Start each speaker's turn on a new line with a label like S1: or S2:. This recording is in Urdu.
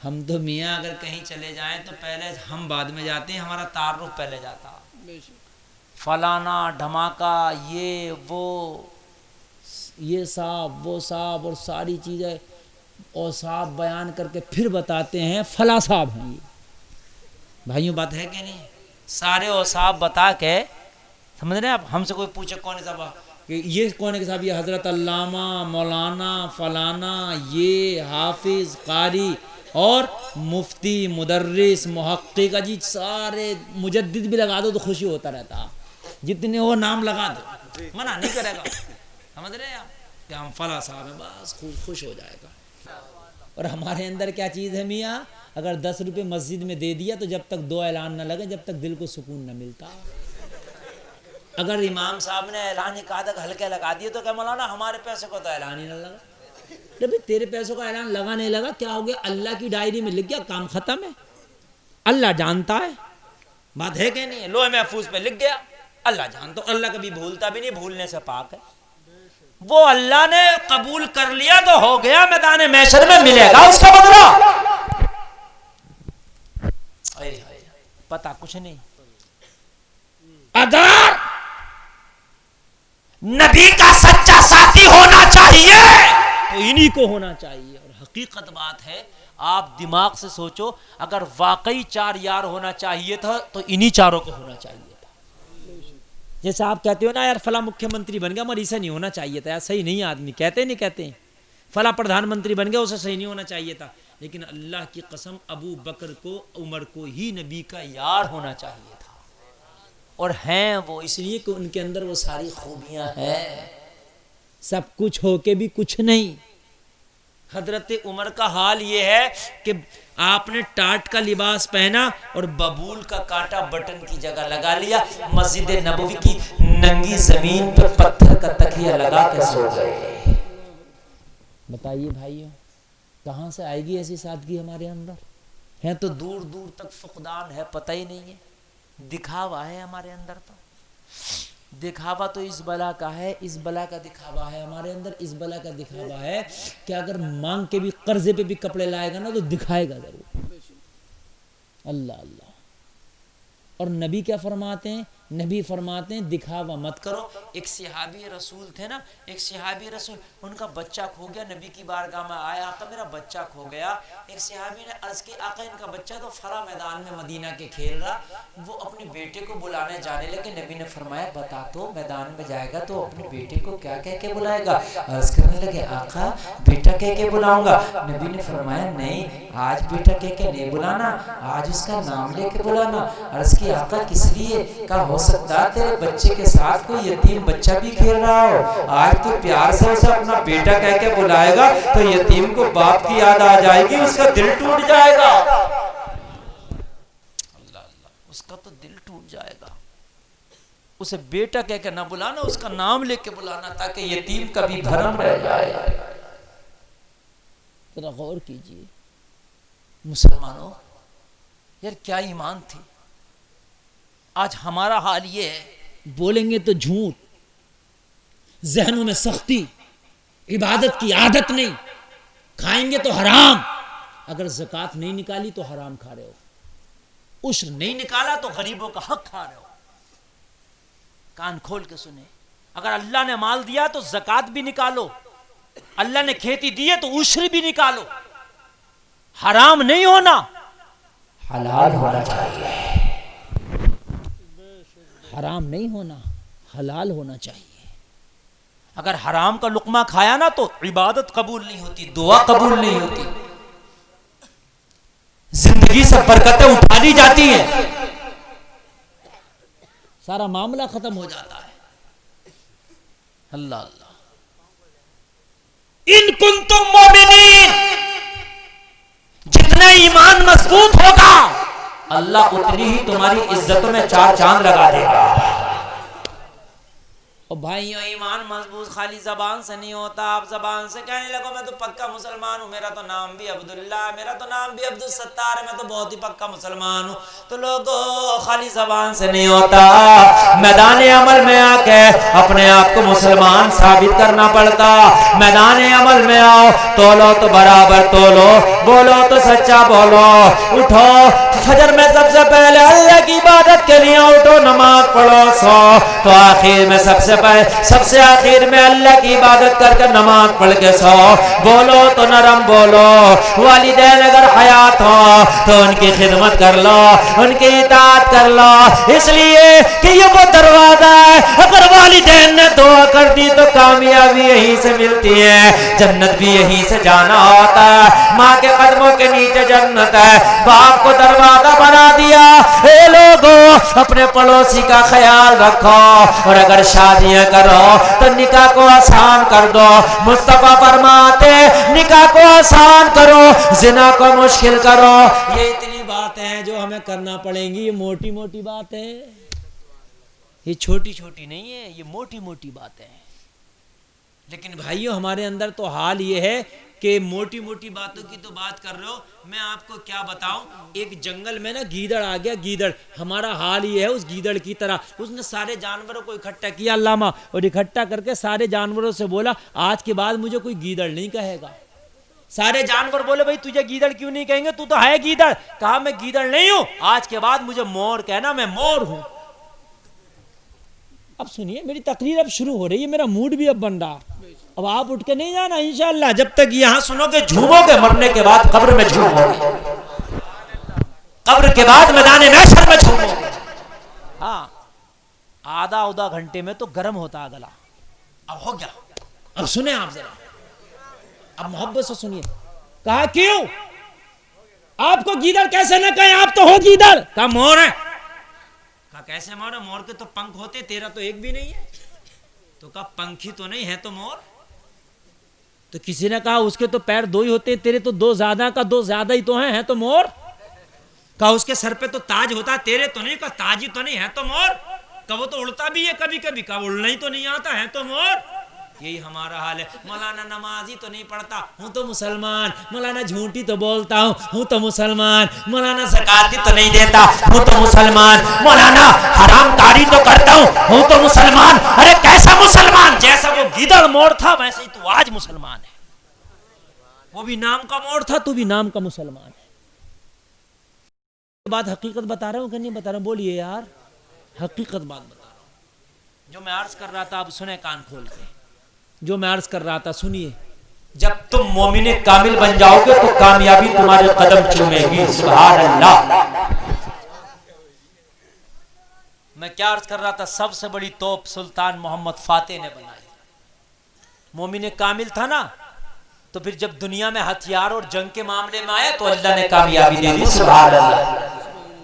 S1: ہم تو میاں اگر کہیں چلے جائیں تو پہلے ہم بعد میں جاتے ہیں، ہمارا تعارف پہلے جاتا، فلانا دھماکہ یہ وہ، یہ صاحب وہ صاحب، اور ساری چیزیں اور صاحب بیان کر کے پھر بتاتے ہیں فلاں صاحب ہیں یہ. بھائیوں بات ہے کہ نہیں؟ سارے اوصاف بتا کے، سمجھ رہے ہیں آپ؟ ہم سے کوئی پوچھے کون ہے صاحب کہ یہ کون ہے کہ صاحب یہ حضرت علامہ مولانا فلانا یہ حافظ قاری اور مفتی مدرس محقق، جی سارے مجدد بھی لگا دو تو خوشی ہوتا رہتا، جتنے وہ نام لگا دو منع نہیں کرے گا. سمجھ رہے ہیں آپ کہ ہم فلاں صاحب ہیں، بس خوش ہو جائے گا. اور ہمارے اندر کیا چیز ہے میاں؟ اگر 10 روپے مسجد میں دے دیا تو جب تک 2 اعلان نہ لگے جب تک دل کو سکون نہ ملتا. اگر امام صاحب نے اعلان ایک آدھا ہلکے لگا دیے تو کہ مولانا ہمارے پیسے کو تو اعلان ہی نہ لگا. جب تیرے پیسوں کا اعلان لگا نہیں لگا کیا ہو گیا؟ اللہ کی ڈائری میں لکھ گیا، کام ختم ہے. اللہ جانتا ہے، بات ہے کہ نہیں؟ لوح محفوظ پہ لکھ گیا، اللہ جانتا. اللہ کبھی بھولتا بھی نہیں، بھولنے سے پاک ہے. وہ اللہ نے قبول کر لیا تو ہو گیا، میدان محشر میں ملے گا اس کا بدلہ. پتا کچھ نہیں. اگر نبی کا سچا ساتھی ہونا چاہیے تو انہی کو ہونا چاہیے. اور حقیقت بات ہے، آپ دماغ سے سوچو، اگر واقعی 4 یار ہونا چاہیے تھا تو انہی 4 کو ہونا چاہیے تھا. جیسے آپ کہتے ہو نا یار فلاں مکھیہ منتری بن گیا، مگر اسے نہیں ہونا چاہیے تھا، یار صحیح نہیں آدمی، کہتے نہیں کہتے ہیں. فلاں پردھان منتری بن گیا، اسے صحیح نہیں ہونا چاہیے تھا. لیکن اللہ کی قسم ابو بکر کو عمر کو ہی نبی کا یار ہونا چاہیے تھا. اور ہیں وہ اس لیے کہ ان کے اندر وہ ساری خوبیاں ہیں. سب کچھ ہو کے بھی کچھ نہیں. حضرت عمر کا حال یہ ہے کہ آپ نے ٹاٹ کا لباس پہنا اور ببول کا کانٹا بٹن کی جگہ لگا لیا، مسجد نبوی کی ننگی زمین پہ پتھر کا تکیہ لگا کے سو گئے. بتائیے بھائیو، کہاں سے آئے گی ایسی سادگی ہمارے اندر؟ ہیں تو دور دور تک فقدان ہے، پتہ ہی نہیں ہے. دکھاوا ہے ہمارے اندر. تو دکھاوا تو اس بلا کا ہے، اس بلا کا دکھاوا ہے ہمارے اندر. اس بلا کا دکھاوا ہے کہ اگر مانگ کے بھی قرضے پہ بھی کپڑے لائے گا نا تو دکھائے گا ضرور. اللہ اللہ. اور نبی کیا فرماتے ہیں؟ نبی فرماتے ہیں دکھاوا مت کرو. ایک صحابی رسول تھے نا، ایک صحابی رسول، ان کا بچہ کھو گیا. نبی کی بارگاہ میں آیا، آقا میرا بچہ کھو گیا. ایک صحابی نے عرض کی آقا ان کا بچہ تو فلاں میدان میں مدینہ کے کھیل رہا. وہ اپنے بیٹے کو بلانے جانے لگے. نبی نے فرمایا بتا تو میدان میں جائے گا تو اپنے بیٹے کو کیا کہہ کے بلائے گا؟ عرض کرنے لگے آقا بیٹا کہہ کے بلاؤں گا. نبی نے فرمایا نہیں، آج بیٹا کہہ کے نہیں بلانا، آج اس کا نام لے کے بلانا. عرض کی آقا کس لیے؟ کہا ہو سکتا تیرے بچے کے ساتھ کوئی یتیم بچہ بھی کھیل رہا ہو، آج تو پیار سے اسے اپنا بیٹا کہہ کے بلائے گا تو یتیم کو باپ کی یاد آ جائے گی، اس کا دل ٹوٹ جائے گا. اللہ اللہ، اس کا تو دل ٹوٹ جائے گا. اسے بیٹا کہہ کے نہ بلانا، اس کا نام لے کے بلانا تاکہ یتیم کا بھی بھرم رہ جائے. ذرا غور کیجئے مسلمانوں، یار کیا ایمان تھی. آج ہمارا حال یہ ہے، بولیں گے تو جھوٹ، ذہنوں میں سختی، عبادت کی عادت نہیں، کھائیں گے تو حرام. اگر زکوٰۃ نہیں نکالی تو حرام کھا رہے ہو، عشر نہیں نکالا تو غریبوں کا حق کھا رہے ہو. کان کھول کے سنیں، اگر اللہ نے مال دیا تو زکوٰۃ بھی نکالو، اللہ نے کھیتی دی ہے تو عشر بھی نکالو. حرام نہیں ہونا، حلال ہونا چاہیے. حرام نہیں ہونا، حلال ہونا چاہیے. اگر حرام کا لقمہ کھایا نا تو عبادت قبول نہیں ہوتی، دعا قبول نہیں ہوتی، زندگی سے برکتیں اٹھا لی جاتی ہیں، سارا معاملہ ختم ہو جاتا ہے. اللہ اللہ. ان کنتم مومنین، جتنا ایمان مضبوط ہوگا اللہ اتنی ہی تمہاری عزتوں میں 4 چاند لگا دے گا. اور بھائیوں ایمان مضبوط خالی زبان سے نہیں ہوتا. آپ زبان سے کہنے لگو میں تو پکا مسلمان ہوں, میرا تو نام بھی عبداللہ ہے, میرا تو نام بھی عبدالستار ہے, میں تو بہت ہی پکا مسلمان ہوں, تو لوگوں خالی زبان سے نہیں ہوتا, میدان عمل میں آ کے اپنے آپ کو مسلمان ثابت کرنا پڑتا. میدان عمل میں آؤ, تولو تو برابر تولو, بولو تو سچا بولو. اٹھو فجر میں سب سے پہلے اللہ کی عبادت کے لیے اٹھو, نماز پڑھو, سو تو آخر میں سب سے آخر میں اللہ کی عبادت کر کے نماز پڑھ کے سو. بولو تو نرم بولو. والدین اگر حیات ہو تو ان کی خدمت کر لو, ان کی اطاعت کر لو, اس لیے کہ یہ وہ دروازہ ہے, اگر والدین نے دعا کر دی تو کامیابی یہیں سے ملتی ہے, جنت بھی یہیں سے جانا ہوتا ہے. ماں کے قدموں کے نیچے جنت ہے, باپ کو دروازہ بنا دیا. اے لوگوں اپنے پڑوسی کا خیال رکھو, اور اگر شادیاں کرو تو نکاح کو آسان کر دو. مصطفیٰ فرماتے نکاح کو آسان کرو, زنا کو مشکل کرو. یہ اتنی باتیں ہیں جو ہمیں کرنا پڑیں گی. یہ موٹی موٹی بات ہے, یہ چھوٹی چھوٹی نہیں ہے, یہ موٹی موٹی باتیں ہیں. لیکن بھائیوں ہمارے اندر تو حال یہ ہے کہ موٹی موٹی باتوں کی تو بات کر رہے ہو, میں آپ کو کیا بتاؤں. ایک جنگل میں نا گیدڑ آ گیا, گیدڑ. ہمارا حال یہ ہے اس گیدڑ کی طرح. اس نے سارے جانوروں کو اکٹھا کیا علامہ, اور اکٹھا کر کے سارے جانوروں سے بولا آج کے بعد مجھے کوئی گیدڑ نہیں کہے گا. سارے جانور بولے بھائی تجھے گیدڑ کیوں نہیں کہیں گے, تو ہے گیدڑ. کہا میں گیدڑ نہیں ہوں, آج کے بعد مجھے مور کہنا, میں مور ہوں. اب سنیے میری تقریر اب شروع ہو رہی ہے, میرا موڈ بھی اب بن رہا. اب آپ اٹھ کے نہیں جانا انشاءاللہ, جب تک یہاں سنو گے جھومو گے, مرنے کے بعد قبر میں جھومو گے, قبر کے بعد میدان محشر میں جھومو گے. ہاں آدھا گھنٹے میں تو گرم ہوتا گلا. اب ہو گیا, اب سنیں آپ ذرا, اب محبت سے سنیے. کہا کیوں آپ کو گیدڑ کیسے نہ کہیں, آپ تو ہو گیدڑ. کہا مور ہے. کہا کیسے مور ہے, مور کے تو پنکھ ہوتے, تیرا تو ایک بھی نہیں ہے. تو کہا پنکھی تو نہیں ہے تو مور. تو کسی نے کہا اس کے تو پیر دو ہی ہوتے, تیرے تو دو زیادہ, کا دو زیادہ ہی تو ہیں تو مور. کہا اس کے سر پہ تو تاج ہوتا, تیرے تو نہیں. کہا تاج ہی تو نہیں ہے تو مور. کہا وہ تو اڑتا بھی ہے کبھی کبھی. کہا اڑنا ہی تو نہیں آتا ہے تو مور. یہی ہمارا حال ہے. مولانا نمازی تو نہیں پڑھتا, ہوں تو مسلمان. مولانا جھوٹی تو بولتا ہوں تو مسلمان. مولانا زکاتی تو نہیں دیتا, ہوں تو مسلمان. مولانا حرام کاری تو کرتا ہوں تو مسلمان. ارے کیسا مسلمان, جیسا وہ گیدڑ مور تھا ویسے ہی تو آج مسلمان ہے. وہ بھی نام کا مور تھا, تو بھی نام کا مسلمان ہے. بات حقیقت بتا رہا ہوں کہ نہیں بتا رہا ہوں, بولیے یار. حقیقت بات بتا رہا ہوں, جو میں عرض کر رہا تھا. اب سنیں کان کھول کے, جو میں عرض کر رہا تھا سنیے. جب تم مومن کامل بن جاؤ گے تو کامیابی تمہارے قدم چومے گی. سبحان اللہ. میں کیا عرض کر رہا تھا, سب سے بڑی توپ سلطان محمد فاتح نے بنائی. مومن کامل تھا نا, تو پھر جب دنیا میں ہتھیار اور جنگ کے معاملے میں آیا تو اللہ نے کامیابی دے دی. سبحان اللہ.